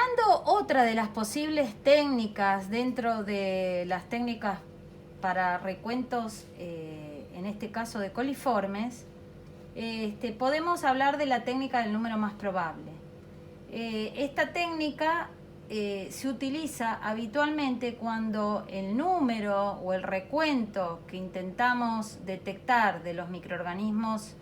Considerando otra de las posibles técnicas dentro de las técnicas para recuentos, en este caso de coliformes, podemos hablar de la técnica del número más probable. Esta técnica se utiliza habitualmente cuando el número o el recuento que intentamos detectar de los microorganismos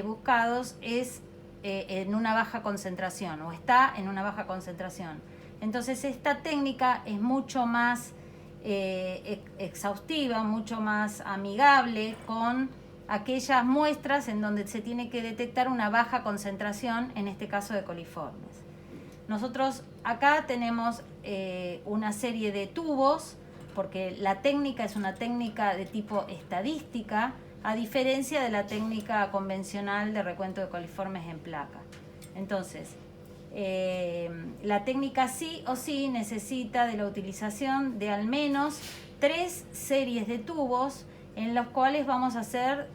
buscados es en una baja concentración o está en una baja concentración. Entonces esta técnica es mucho más exhaustiva, mucho más amigable con aquellas muestras en donde se tiene que detectar una baja concentración, en este caso de coliformes. Nosotros acá tenemos una serie de tubos, porque la técnica es una técnica de tipo estadística, a diferencia de la técnica convencional de recuento de coliformes en placa. Entonces, la técnica sí o sí necesita de la utilización de al menos 3 series de tubos en los cuales vamos a hacer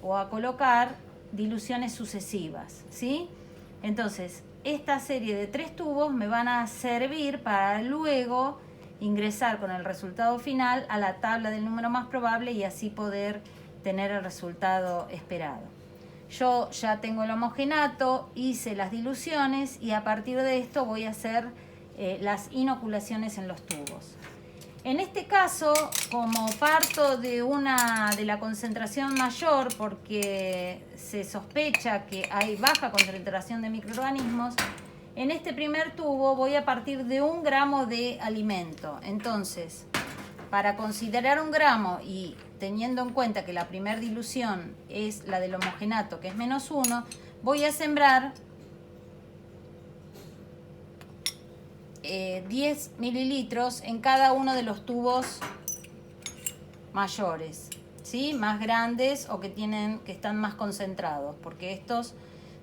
o a colocar diluciones sucesivas, ¿sí? Entonces, esta serie de 3 tubos me van a servir para luego ingresar con el resultado final a la tabla del número más probable y así poder tener el resultado esperado. Yo ya tengo el homogenato, hice las diluciones y a partir de esto voy a hacer las inoculaciones en los tubos. En este caso, como parto de la concentración mayor, porque se sospecha que hay baja concentración de microorganismos, en este primer tubo voy a partir de 1 gramo de alimento. Entonces, para considerar 1 gramo y teniendo en cuenta que la primera dilución es la del homogenato, que es -1, voy a sembrar 10 mililitros en cada uno de los tubos mayores, ¿sí? Más grandes o que están más concentrados, porque estos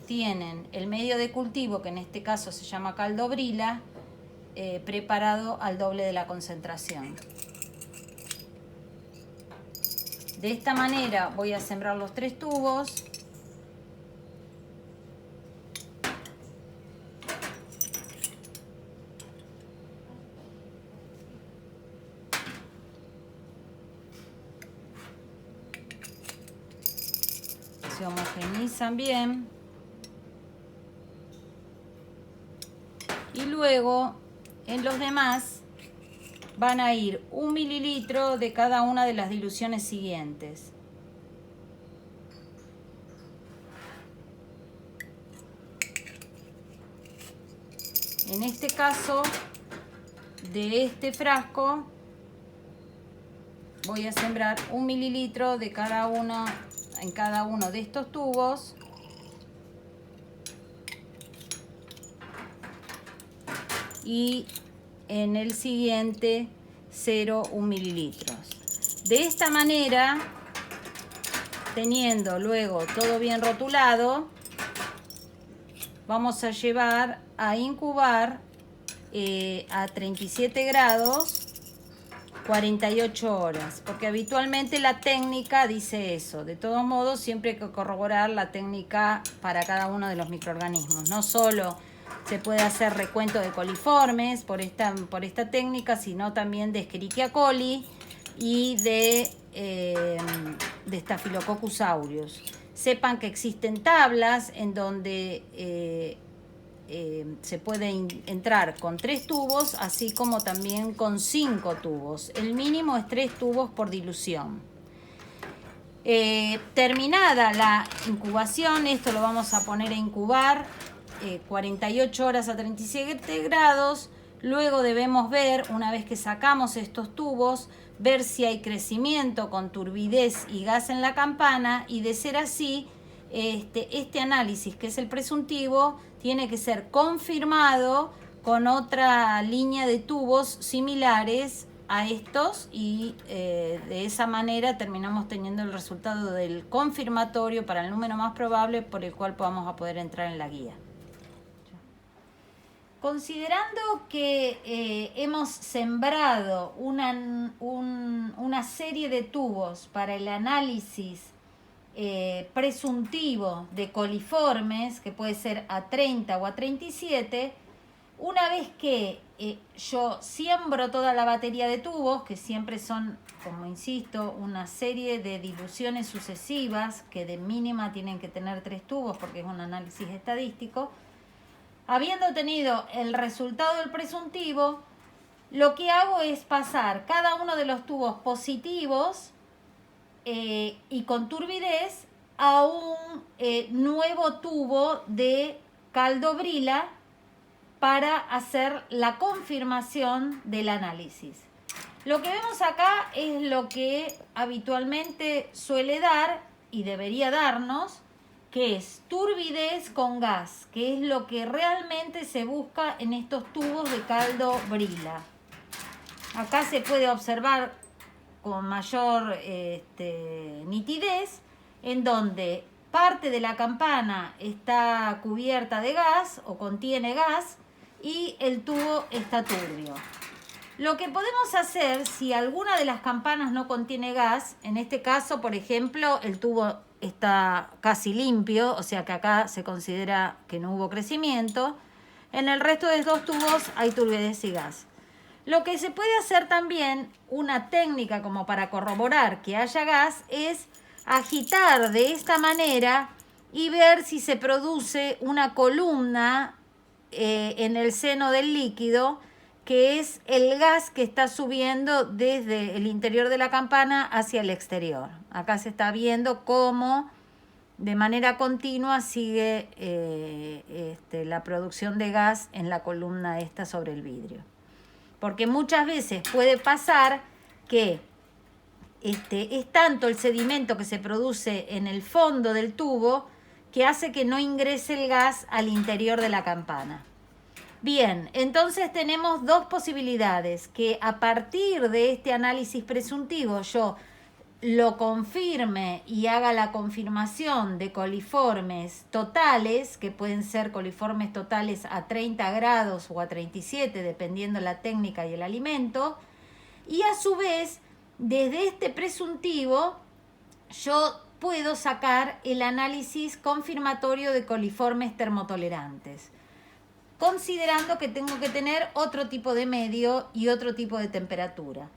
tienen el medio de cultivo, que en este caso se llama caldobrila, preparado al doble de la concentración. De esta manera voy a sembrar los 3 tubos. Se homogenizan bien. Y luego en los demás van a ir 1 mililitro de cada una de las diluciones siguientes. En este caso, de este frasco, voy a sembrar 1 mililitro de cada uno en cada uno de estos tubos. Y en el siguiente 0,1 mililitros. De esta manera, teniendo luego todo bien rotulado, vamos a llevar a incubar a 37 grados 48 horas, porque habitualmente la técnica dice eso. De todos modos, siempre hay que corroborar la técnica para cada uno de los microorganismos. No solo se puede hacer recuento de coliformes por esta técnica, sino también de Escherichia coli y de Staphylococcus aureus. Sepan que existen tablas en donde se puede entrar con 3 tubos, así como también con 5 tubos. El mínimo es 3 tubos por dilución. Terminada la incubación, esto lo vamos a poner a incubar 48 horas a 37 grados. Luego debemos ver, una vez que sacamos estos tubos, ver si hay crecimiento con turbidez y gas en la campana, y de ser así, este análisis, que es el presuntivo, tiene que ser confirmado con otra línea de tubos similares a estos y de esa manera terminamos teniendo el resultado del confirmatorio para el número más probable por el cual vamos a poder entrar en la guía. Considerando que hemos sembrado una serie de tubos para el análisis presuntivo de coliformes, que puede ser a 30 o a 37, Una vez que yo siembro toda la batería de tubos, que siempre son, como insisto, una serie de diluciones sucesivas, que de mínima tienen que tener 3 tubos porque es un análisis estadístico, habiendo tenido el resultado del presuntivo, lo que hago es pasar cada uno de los tubos positivos y con turbidez a un nuevo tubo de caldo Brilla para hacer la confirmación del análisis. Lo que vemos acá es lo que habitualmente suele dar y debería darnos, que es turbidez con gas, que es lo que realmente se busca en estos tubos de caldo Brilla. Acá se puede observar con mayor nitidez en donde parte de la campana está cubierta de gas o contiene gas y el tubo está turbio. Lo que podemos hacer si alguna de las campanas no contiene gas, en este caso, por ejemplo, el tubo está casi limpio, o sea que acá se considera que no hubo crecimiento. En el resto de los tubos hay turbidez y gas. Lo que se puede hacer también, una técnica como para corroborar que haya gas, es agitar de esta manera y ver si se produce una columna en el seno del líquido, que es el gas que está subiendo desde el interior de la campana hacia el exterior. Acá se está viendo cómo de manera continua sigue la producción de gas en la columna esta sobre el vidrio. Porque muchas veces puede pasar que es tanto el sedimento que se produce en el fondo del tubo que hace que no ingrese el gas al interior de la campana. Bien, entonces tenemos dos posibilidades, que a partir de este análisis presuntivo yo lo confirme y haga la confirmación de coliformes totales, que pueden ser coliformes totales a 30 grados o a 37, dependiendo la técnica y el alimento, y a su vez, desde este presuntivo, yo puedo sacar el análisis confirmatorio de coliformes termotolerantes, considerando que tengo que tener otro tipo de medio y otro tipo de temperatura.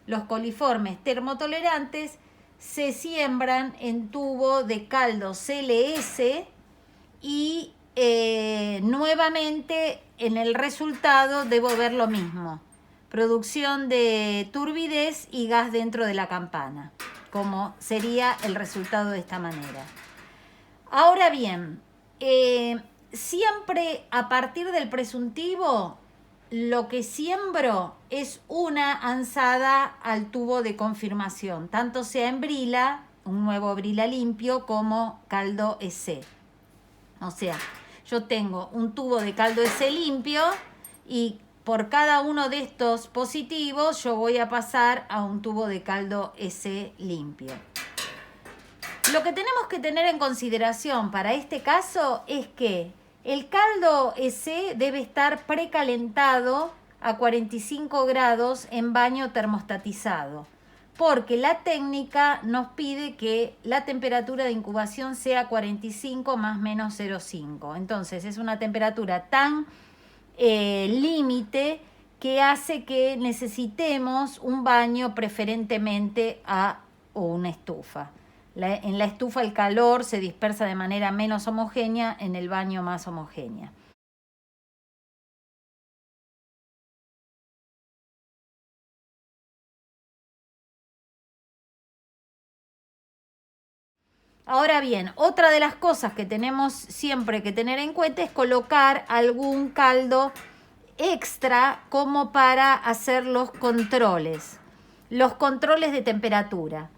Los coliformes termotolerantes se siembran en tubo de caldo CLS y nuevamente en el resultado debo ver lo mismo. Producción de turbidez y gas dentro de la campana, como sería el resultado de esta manera. Ahora bien, siempre a partir del presuntivo, lo que siembro es una anzada al tubo de confirmación, tanto sea en Brilla, un nuevo Brilla limpio, como caldo EC. O sea, yo tengo un tubo de caldo EC limpio y por cada uno de estos positivos yo voy a pasar a un tubo de caldo EC limpio. Lo que tenemos que tener en consideración para este caso es que el caldo EC debe estar precalentado a 45 grados en baño termostatizado, porque la técnica nos pide que la temperatura de incubación sea 45 más menos 0,5. Entonces es una temperatura tan límite que hace que necesitemos un baño preferentemente o una estufa. En la estufa el calor se dispersa de manera menos homogénea, en el baño más homogénea. Ahora bien, otra de las cosas que tenemos siempre que tener en cuenta es colocar algún caldo extra como para hacer los controles de temperatura,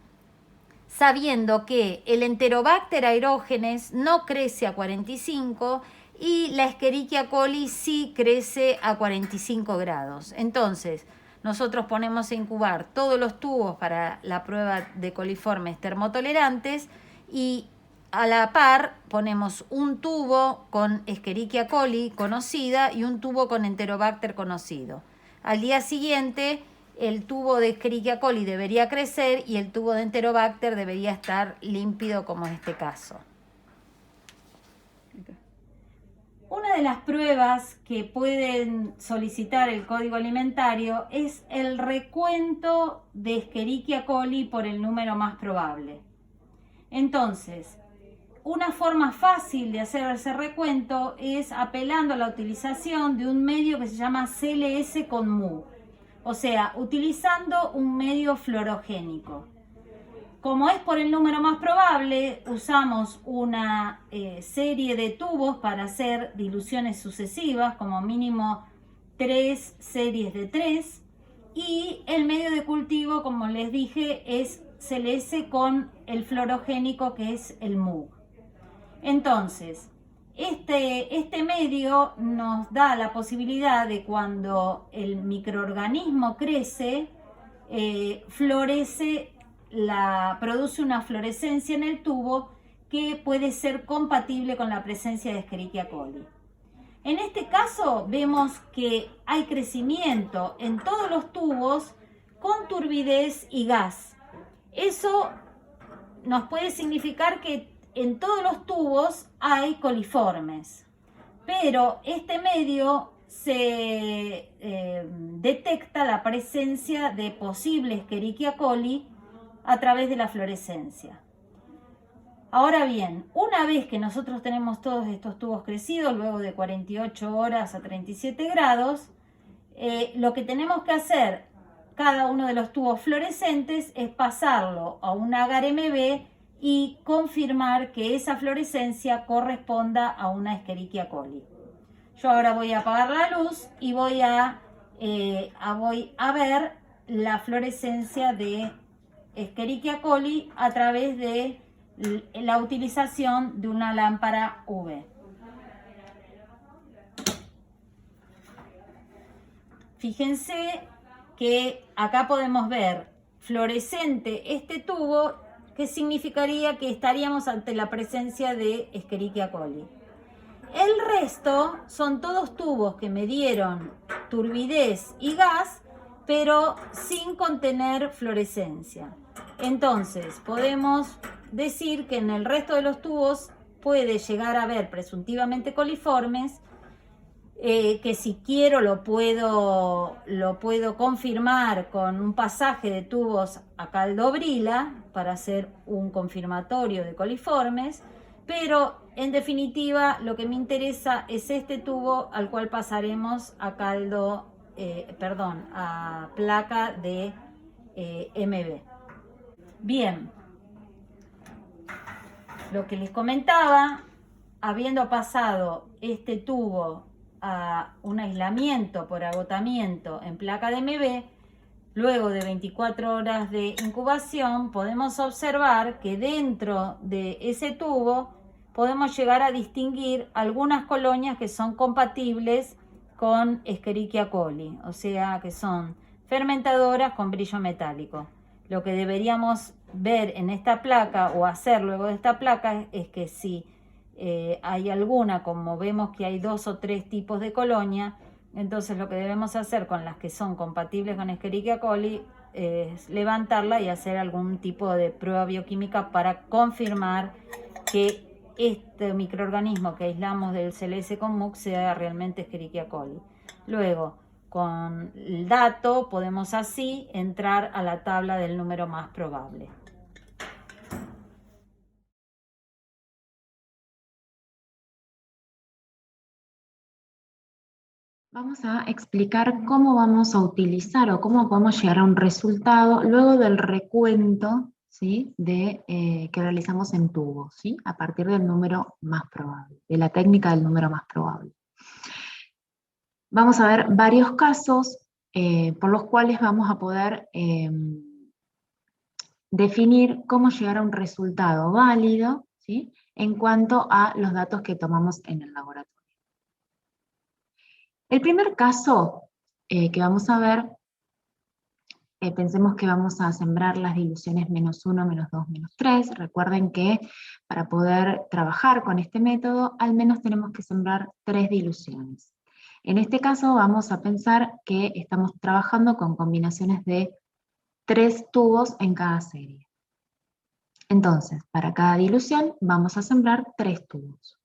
sabiendo que el Enterobacter aerógenes no crece a 45 y la Escherichia coli sí crece a 45 grados. Entonces, nosotros ponemos a incubar todos los tubos para la prueba de coliformes termotolerantes y a la par ponemos un tubo con Escherichia coli conocida y un tubo con Enterobacter conocido. Al día siguiente el tubo de Escherichia coli debería crecer y el tubo de Enterobacter debería estar límpido, como en este caso. Una de las pruebas que pueden solicitar el código alimentario es el recuento de Escherichia coli por el número más probable. Entonces, una forma fácil de hacer ese recuento es apelando a la utilización de un medio que se llama CLS con mu, o sea, utilizando un medio fluorogénico. Como es por el número más probable, usamos una serie de tubos para hacer diluciones sucesivas, como mínimo 3 series de 3, y el medio de cultivo, como les dije, es CLS con el fluorogénico, que es el MUG. Entonces, este medio nos da la posibilidad de, cuando el microorganismo crece, produce una fluorescencia en el tubo que puede ser compatible con la presencia de Escherichia coli. En este caso vemos que hay crecimiento en todos los tubos con turbidez y gas. Eso nos puede significar que en todos los tubos hay coliformes, pero este medio se detecta la presencia de posible Escherichia coli a través de la fluorescencia. Ahora bien, una vez que nosotros tenemos todos estos tubos crecidos, luego de 48 horas a 37 grados, lo que tenemos que hacer, cada uno de los tubos fluorescentes, es pasarlo a un agar MB y confirmar que esa fluorescencia corresponda a una Escherichia coli. Yo ahora voy a apagar la luz y voy a ver la fluorescencia de Escherichia coli a través de la utilización de una lámpara UV. Fíjense que acá podemos ver fluorescente este tubo, que significaría que estaríamos ante la presencia de Escherichia coli. El resto son todos tubos que me dieron turbidez y gas, pero sin contener fluorescencia. Entonces, podemos decir que en el resto de los tubos puede llegar a haber presuntivamente coliformes, que si quiero lo puedo confirmar con un pasaje de tubos a caldobrila para hacer un confirmatorio de coliformes, pero en definitiva lo que me interesa es este tubo, al cual pasaremos a a placa de MB. Bien, lo que les comentaba, habiendo pasado este tubo a un aislamiento por agotamiento en placa de MB, luego de 24 horas de incubación, podemos observar que dentro de ese tubo podemos llegar a distinguir algunas colonias que son compatibles con Escherichia coli, o sea, que son fermentadoras con brillo metálico. Lo que deberíamos ver en esta placa, o hacer luego de esta placa, es que si hay alguna, como vemos que hay 2 o 3 tipos de colonia, entonces lo que debemos hacer con las que son compatibles con Escherichia coli es levantarla y hacer algún tipo de prueba bioquímica para confirmar que este microorganismo que aislamos del CLS con MUC sea realmente Escherichia coli. Luego, con el dato podemos así entrar a la tabla del número más probable. Vamos a explicar cómo vamos a utilizar o cómo podemos llegar a un resultado luego del recuento, ¿sí?, que realizamos en tubos, ¿sí?, a partir del número más probable, de la técnica del número más probable. Vamos a ver varios casos por los cuales vamos a poder definir cómo llegar a un resultado válido, ¿sí?, en cuanto a los datos que tomamos en el laboratorio. El primer caso que vamos a ver, pensemos que vamos a sembrar las diluciones -1, -2, -3. Recuerden que para poder trabajar con este método, al menos tenemos que sembrar 3 diluciones. En este caso vamos a pensar que estamos trabajando con combinaciones de 3 tubos en cada serie. Entonces, para cada dilución vamos a sembrar 3 tubos.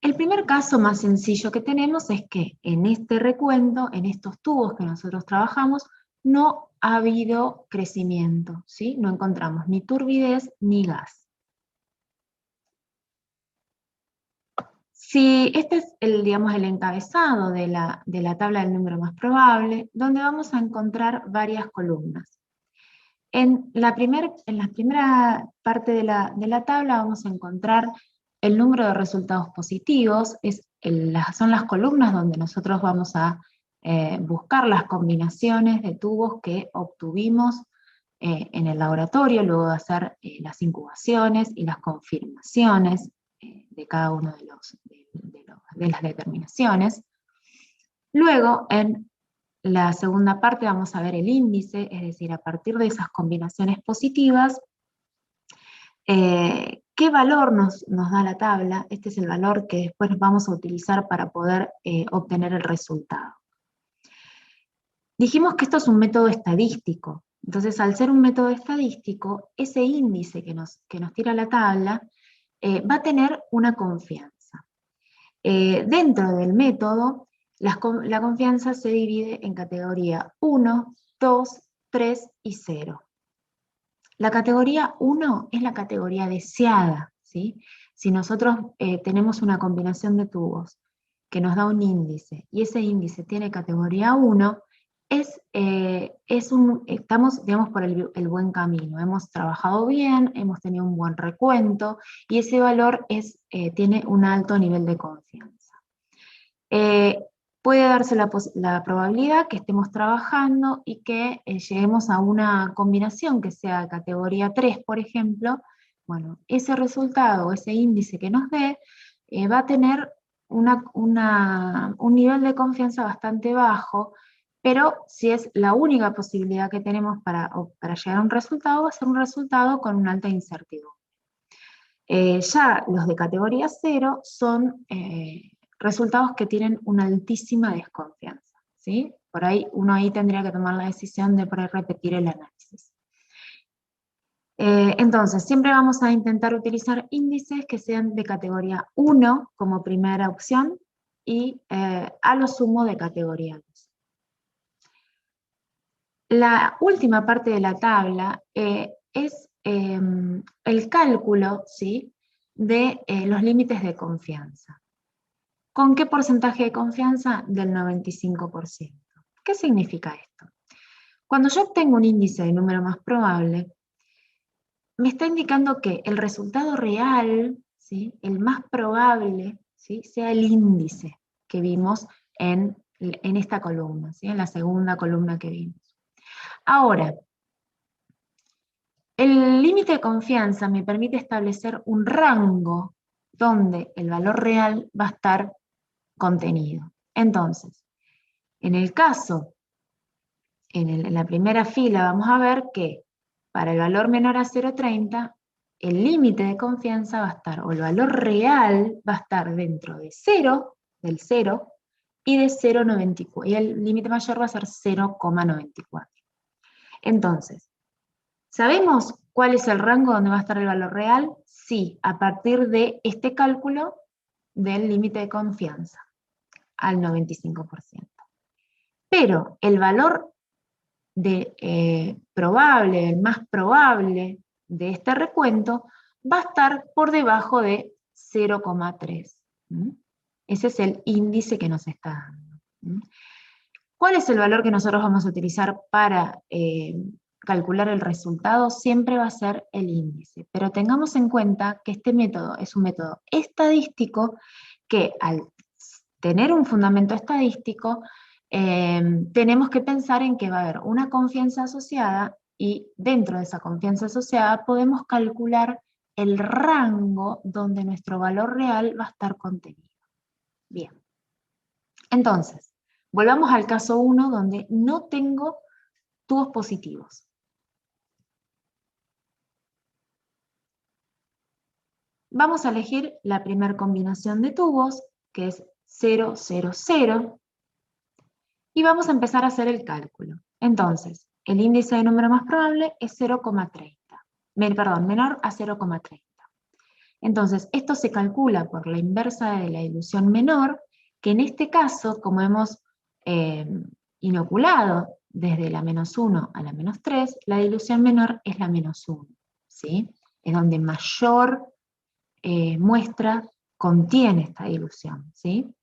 El primer caso más sencillo que tenemos es que en este recuento, en estos tubos que nosotros trabajamos, no ha habido crecimiento, ¿sí? No encontramos ni turbidez ni gas. Si este es digamos, el encabezado de la tabla del número más probable, donde vamos a encontrar varias columnas. En la primera parte de la tabla vamos a encontrar el número de resultados positivos, son las columnas donde nosotros vamos a buscar las combinaciones de tubos que obtuvimos en el laboratorio, luego de hacer las incubaciones y las confirmaciones de cada una de las determinaciones. Luego, en la segunda parte vamos a ver el índice, es decir, a partir de esas combinaciones positivas, ¿qué valor nos da la tabla? Este es el valor que después vamos a utilizar para poder obtener el resultado. Dijimos que esto es un método estadístico, entonces al ser un método estadístico, ese índice que nos tira la tabla va a tener una confianza. Dentro del método, la confianza se divide en categoría 1, 2, 3 y 0. La categoría 1 es la categoría deseada, ¿sí? Si nosotros tenemos una combinación de tubos que nos da un índice, y ese índice tiene categoría 1, estamos, digamos, por el buen camino. Hemos trabajado bien, hemos tenido un buen recuento, y ese valor tiene un alto nivel de confianza. Puede darse la probabilidad que estemos trabajando y que lleguemos a una combinación que sea categoría 3, por ejemplo. Bueno, ese resultado, ese índice que nos dé, va a tener un nivel de confianza bastante bajo, pero si es la única posibilidad que tenemos para llegar a un resultado, va a ser un resultado con una alta incertidumbre. Ya los de categoría 0 son resultados que tienen una altísima desconfianza, ¿sí? Por ahí uno ahí tendría que tomar la decisión de repetir el análisis. Entonces, siempre vamos a intentar utilizar índices que sean de categoría 1 como primera opción y a lo sumo de categoría 2. La última parte de la tabla es el cálculo, ¿sí?, de los límites de confianza. ¿Con qué porcentaje de confianza? Del 95%. ¿Qué significa esto? Cuando yo obtengo un índice de número más probable, me está indicando que el resultado real, ¿sí?, el más probable, ¿sí?, sea el índice que vimos en esta columna, ¿sí?, en la segunda columna que vimos. Ahora, el límite de confianza me permite establecer un rango donde el valor real va a estar contenido. Entonces, en el caso, en la primera fila vamos a ver que para el valor menor a 0,30, el límite de confianza va a estar, o el valor real va a estar dentro de 0, del 0, y de 0,94, y el límite mayor va a ser 0,94. Entonces, ¿sabemos cuál es el rango donde va a estar el valor real? Sí, a partir de este cálculo del límite de confianza, al 95%. Pero el valor probable, el más probable de este recuento, va a estar por debajo de 0,3. Ese es el índice que nos está dando. ¿Cuál es el valor que nosotros vamos a utilizar para calcular el resultado? Siempre va a ser el índice, pero tengamos en cuenta que este método es un método estadístico que al tener un fundamento estadístico, tenemos que pensar en que va a haber una confianza asociada, y dentro de esa confianza asociada podemos calcular el rango donde nuestro valor real va a estar contenido. Bien, entonces, volvamos al caso 1, donde no tengo tubos positivos. Vamos a elegir la primera combinación de tubos, que es 0, 0, 0, y vamos a empezar a hacer el cálculo. Entonces, el índice de número más probable es 0,30. Perdón, menor a 0,30. Entonces, esto se calcula por la inversa de la dilución menor, que en este caso, como hemos inoculado desde la -1 a la -3, la dilución menor es la -1, ¿sí? Es donde mayor muestra contiene esta dilución, ¿sí?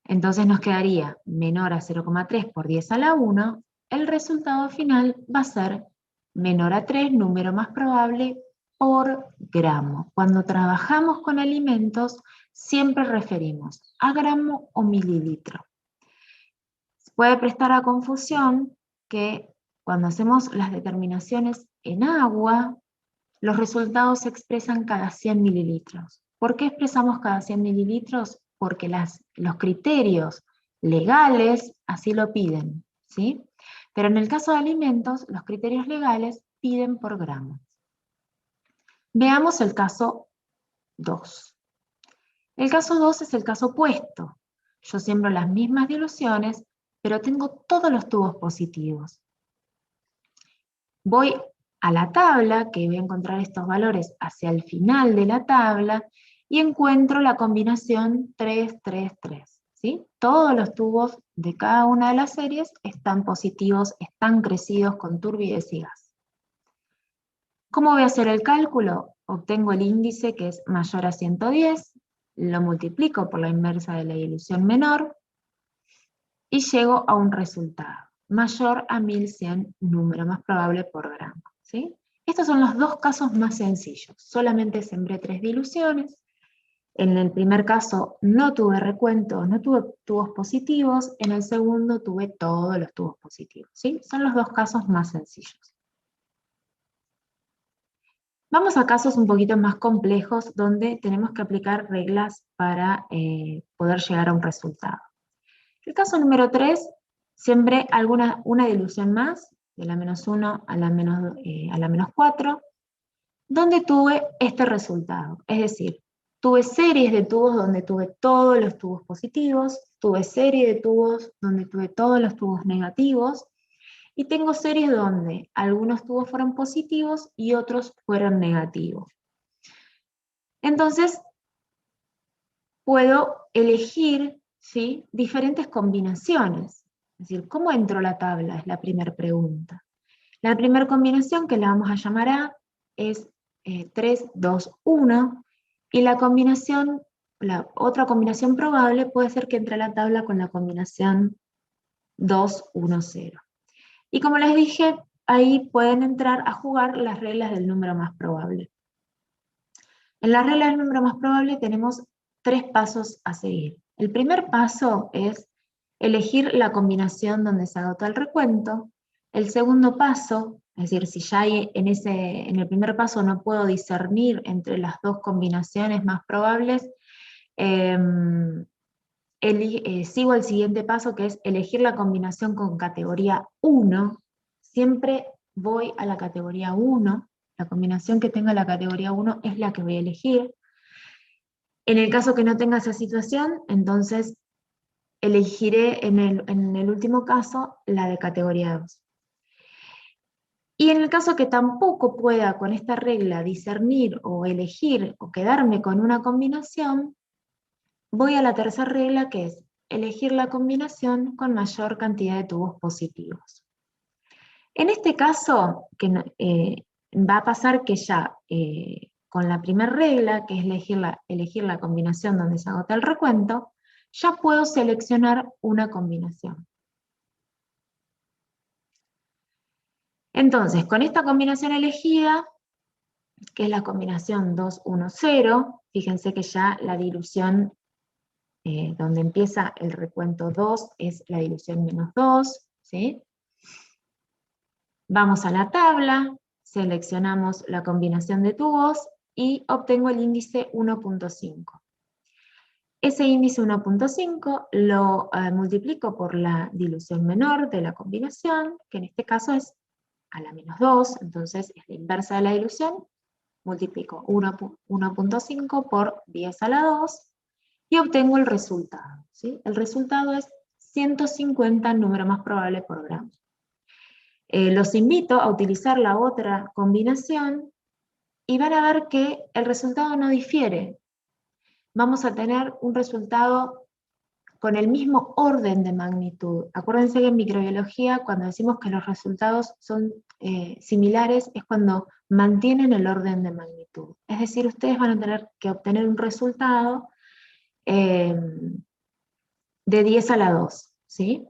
Entonces nos quedaría menor a 0,3 por 10 a la 1, el resultado final va a ser menor a 3, número más probable, por gramo. Cuando trabajamos con alimentos, siempre referimos a gramo o mililitro. Puede prestar a confusión que cuando hacemos las determinaciones en agua, los resultados se expresan cada 100 mililitros. ¿Por qué expresamos cada 100 mililitros? Porque los criterios legales así lo piden, ¿sí? Pero en el caso de alimentos, los criterios legales piden por gramos. Veamos el caso 2. El caso 2 es el caso opuesto. Yo siembro las mismas diluciones, pero tengo todos los tubos positivos. Voy a la tabla, que voy a encontrar estos valores hacia el final de la tabla, y encuentro la combinación 3, 3, 3. ¿Sí? Todos los tubos de cada una de las series están positivos, están crecidos con turbidez y gas. ¿Cómo voy a hacer el cálculo? Obtengo el índice que es mayor a 110, lo multiplico por la inversa de la dilución menor, y llego a un resultado mayor a 1100, número más probable por gramo, ¿sí? Estos son los dos casos más sencillos. Solamente sembré 3 diluciones. En el primer caso no tuve recuento, no tuve tubos positivos. En el segundo tuve todos los tubos positivos, ¿sí? Son los dos casos más sencillos. Vamos a casos un poquito más complejos donde tenemos que aplicar reglas para poder llegar a un resultado. El caso número 3, sembré una dilución más, de la -1 a la -4, donde tuve este resultado. Es decir, tuve series de tubos donde tuve todos los tubos positivos, tuve serie de tubos donde tuve todos los tubos negativos, y tengo series donde algunos tubos fueron positivos y otros fueron negativos. Entonces, puedo elegir, ¿sí?, diferentes combinaciones. Es decir, ¿cómo entro a la tabla? Es la primera pregunta. La primera combinación, que la vamos a llamar A, es 3, 2, 1, y la otra combinación probable puede ser que entre a la tabla con la combinación 2, 1, 0. Y como les dije, ahí pueden entrar a jugar las reglas del número más probable. En la regla del número más probable tenemos 3 pasos a seguir. El primer paso es elegir la combinación donde se agotó el recuento. El segundo paso, es decir, si ya en el primer paso no puedo discernir entre las dos combinaciones más probables, sigo el siguiente paso, que es elegir la combinación con categoría 1. Siempre voy a la categoría 1. La combinación que tenga la categoría 1 es la que voy a elegir. En el caso que no tenga esa situación, entonces elegiré en el último caso la de categoría 2. Y en el caso que tampoco pueda con esta regla discernir o elegir o quedarme con una combinación, voy a la tercera regla, que es elegir la combinación con mayor cantidad de tubos positivos. En este caso, va a pasar que ya con la primera regla, que es elegir la combinación donde se agota el recuento, ya puedo seleccionar una combinación. Entonces, con esta combinación elegida, que es la combinación 2, 1, 0, fíjense que ya la dilución donde empieza el recuento 2 es la dilución -2, ¿sí? Vamos a la tabla, seleccionamos la combinación de tubos y obtengo el índice 1.5. Ese índice 1.5 lo multiplico por la dilución menor de la combinación, que en este caso es a la -2, entonces es la inversa de la dilución. Multiplico 1.5 por 10 a la 2 y obtengo el resultado, ¿sí? El resultado es 150, número más probable por gramo. Los invito a utilizar la otra combinación y van a ver que el resultado no difiere. Vamos a tener un resultado con el mismo orden de magnitud. Acuérdense que en microbiología, cuando decimos que los resultados son similares, es cuando mantienen el orden de magnitud. Es decir, ustedes van a tener que obtener un resultado de 10 a la 2, ¿sí?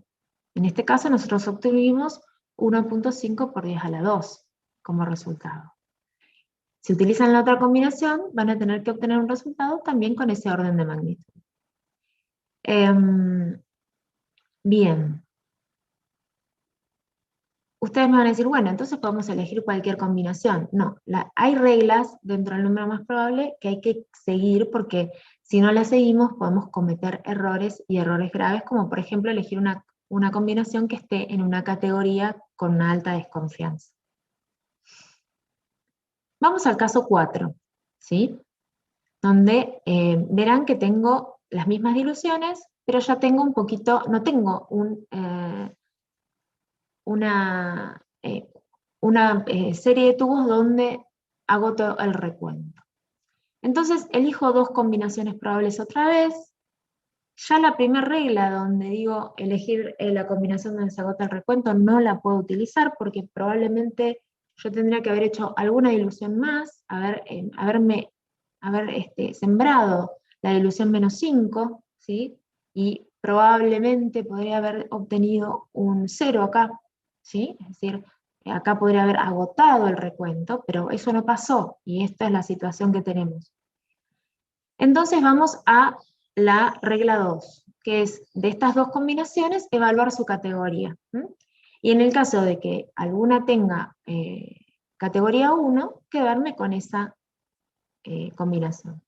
En este caso nosotros obtuvimos 1.5 por 10 a la 2 como resultado. Si utilizan la otra combinación, van a tener que obtener un resultado también con ese orden de magnitud. Bien. Ustedes me van a decir, bueno, entonces podemos elegir cualquier combinación. No, hay reglas dentro del número más probable que hay que seguir, porque si no las seguimos podemos cometer errores y errores graves, como por ejemplo elegir una combinación que esté en una categoría con una alta desconfianza. Vamos al caso 4, ¿sí? Donde verán que tengo las mismas diluciones, pero ya tengo un poquito, no tengo una serie de tubos donde hago todo el recuento. Entonces elijo dos combinaciones probables otra vez. Ya la primera regla donde digo elegir la combinación donde se agota el recuento no la puedo utilizar porque probablemente yo tendría que haber hecho alguna dilución más, haber sembrado la dilución -5, ¿sí? Y probablemente podría haber obtenido un 0 acá, ¿sí? Es decir, acá podría haber agotado el recuento, pero eso no pasó, y esta es la situación que tenemos. Entonces vamos a la regla 2, que es de estas dos combinaciones evaluar su categoría. Y en el caso de que alguna tenga categoría 1, quedarme con esa combinación.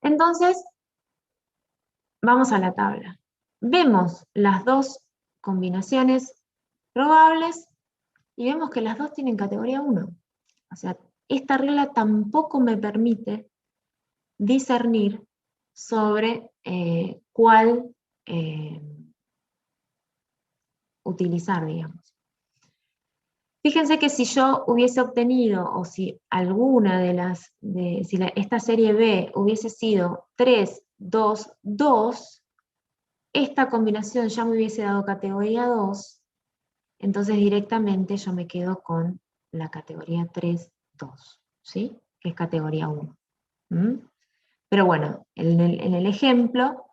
Entonces, vamos a la tabla. Vemos las dos combinaciones probables y vemos que las dos tienen categoría 1. O sea, esta regla tampoco me permite discernir sobre cuál utilizar, digamos. Fíjense que si yo hubiese obtenido, o si alguna esta serie B hubiese sido 3, 2, 2, esta combinación ya me hubiese dado categoría 2, entonces directamente yo me quedo con la categoría 3, 2, ¿sí? Que es categoría 1. Pero bueno, en el ejemplo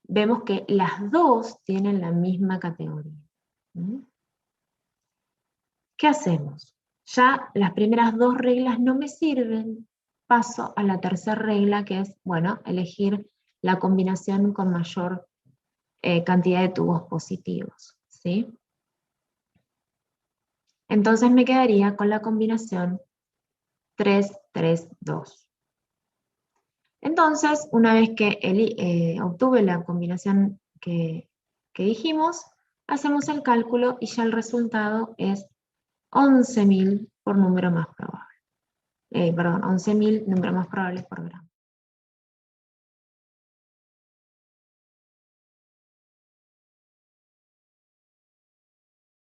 vemos que las dos tienen la misma categoría. ¿Qué hacemos? Ya las primeras dos reglas no me sirven. Paso a la tercera regla, que es, bueno, elegir la combinación con mayor cantidad de tubos positivos, ¿sí? Entonces me quedaría con la combinación 3, 3, 2. Entonces, una vez que obtuve la combinación que dijimos, hacemos el cálculo y ya el resultado es 11.000 por número más probable. 11.000 números más probables por gramo.